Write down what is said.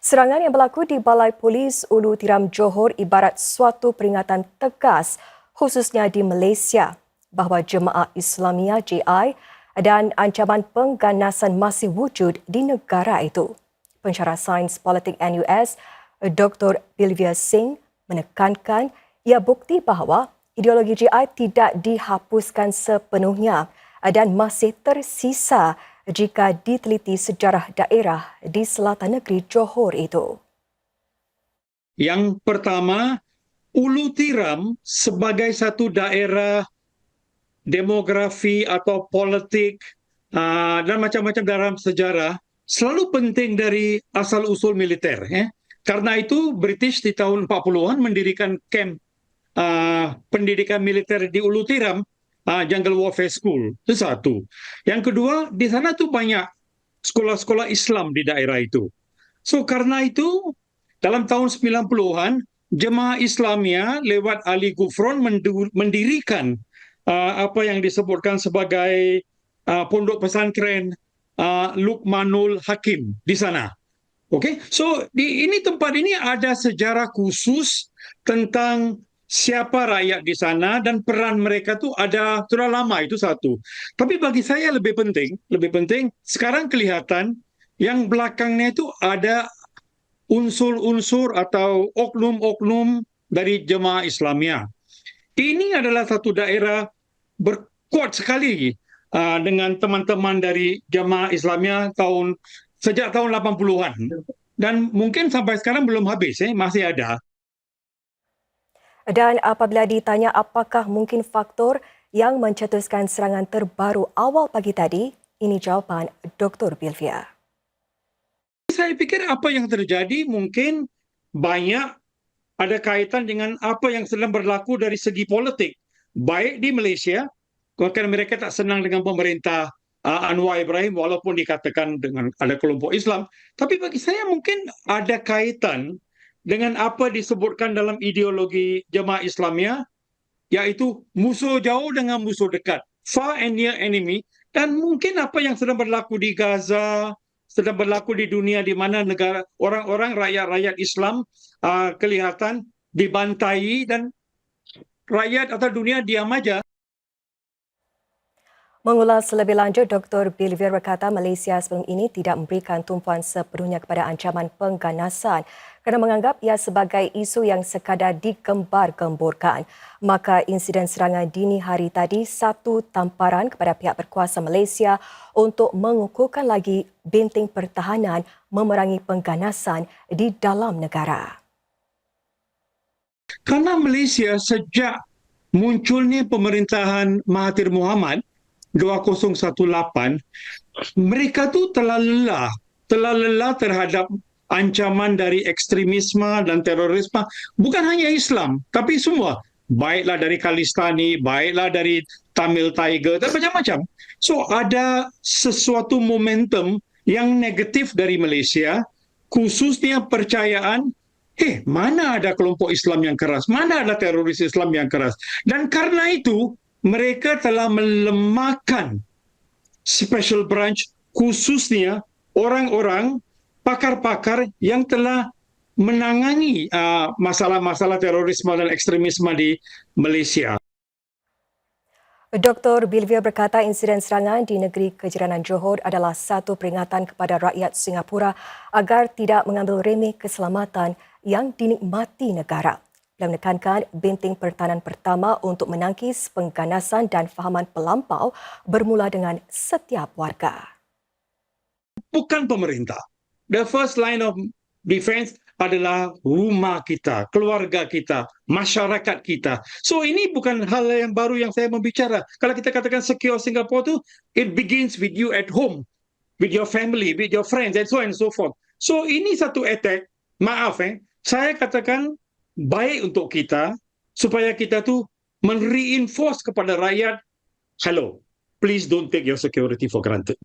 Serangan yang berlaku di Balai Polis Ulu Tiram Johor ibarat suatu peringatan tegas khususnya di Malaysia bahawa Jemaah Islamiyah JI dan ancaman pengganasan masih wujud di negara itu. Pensyarah Sains Politik NUS, Dr. Bilvia Singh menekankan ia bukti bahawa ideologi JI tidak dihapuskan sepenuhnya dan masih tersisa jika diteliti sejarah daerah di selatan negeri Johor itu. Yang pertama, Ulu Tiram sebagai satu daerah demografi atau politik dan macam-macam dalam sejarah selalu penting dari asal-usul militer. Karena itu British di tahun 40-an mendirikan kamp pendidikan militer di Ulu Tiram, Jungle Warfare School. Itu satu. Yang kedua, di sana tuh banyak sekolah-sekolah Islam di daerah itu. So karena itu dalam tahun 90-an Jemaah Islamiyah lewat Ali Gufron mendirikan apa yang disebutkan sebagai pondok pesantren Luqmanul Hakim di sana. Okey, so di tempat ini ada sejarah khusus tentang siapa rakyat di sana dan peran mereka tu ada sudah lama, itu satu. Tapi bagi saya lebih penting sekarang kelihatan yang belakangnya itu ada unsur-unsur atau oknum-oknum dari Jemaah Islamiyah. Ini adalah satu daerah berkuat sekali dengan teman-teman dari Jemaah Islamiyah sejak tahun 80-an. Dan mungkin sampai sekarang belum habis, masih ada. Dan apabila ditanya apakah mungkin faktor yang mencetuskan serangan terbaru awal pagi tadi, ini jawapan Dr. Bilvia. Saya pikir apa yang terjadi mungkin banyak ada kaitan dengan apa yang sedang berlaku dari segi politik. Baik di Malaysia, kerana mereka tak senang dengan pemerintah Anwar Ibrahim walaupun dikatakan dengan ada kelompok Islam. Tapi bagi saya mungkin ada kaitan dengan apa disebutkan dalam ideologi Jemaah Islamiyah, iaitu musuh jauh dengan musuh dekat, far and near enemy, dan mungkin apa yang sedang berlaku di Gaza, sedang berlaku di dunia di mana negara orang-orang rakyat-rakyat Islam kelihatan dibantai dan rakyat atau dunia diam aja. Mengulas lebih lanjut, Dr. Bilvia berkata Malaysia sebelum ini tidak memberikan tumpuan sepenuhnya kepada ancaman pengganasan kerana menganggap ia sebagai isu yang sekadar digembar-gemburkan. Maka insiden serangan dini hari tadi satu tamparan kepada pihak berkuasa Malaysia untuk mengukuhkan lagi benteng pertahanan memerangi pengganasan di dalam negara. Karena Malaysia sejak munculnya pemerintahan Mahathir Mohamad 2018, mereka tu telah lelah terhadap ancaman dari ekstremisme dan terorisme, bukan hanya Islam tapi semua, baiklah dari Khalistani, baiklah dari Tamil Tiger dan macam-macam. So ada sesuatu momentum yang negatif dari Malaysia, khususnya percayaan mana ada kelompok Islam yang keras, mana ada teroris Islam yang keras. Dan karena itu mereka telah melemahkan special branch, khususnya orang-orang pakar-pakar yang telah menangani masalah-masalah terorisme dan ekstremisme di Malaysia. Dr. Bilvia berkata insiden serangan di negeri kejiranan Johor adalah satu peringatan kepada rakyat Singapura agar tidak mengambil remeh keselamatan yang dinikmati negara. Beliau menekankan benteng pertahanan pertama untuk menangkis pengganasan dan fahaman pelampau bermula dengan setiap warga. Bukan pemerintah. The first line of defense adalah rumah kita, keluarga kita, masyarakat kita. So ini bukan hal yang baru yang saya membicara. Kalau kita katakan secure Singapore tu, it begins with you at home, with your family, with your friends and so on and so forth. So ini satu attack, maaf saya katakan baik untuk kita supaya kita tu men-reinforce kepada rakyat, hello, please don't take your security for granted.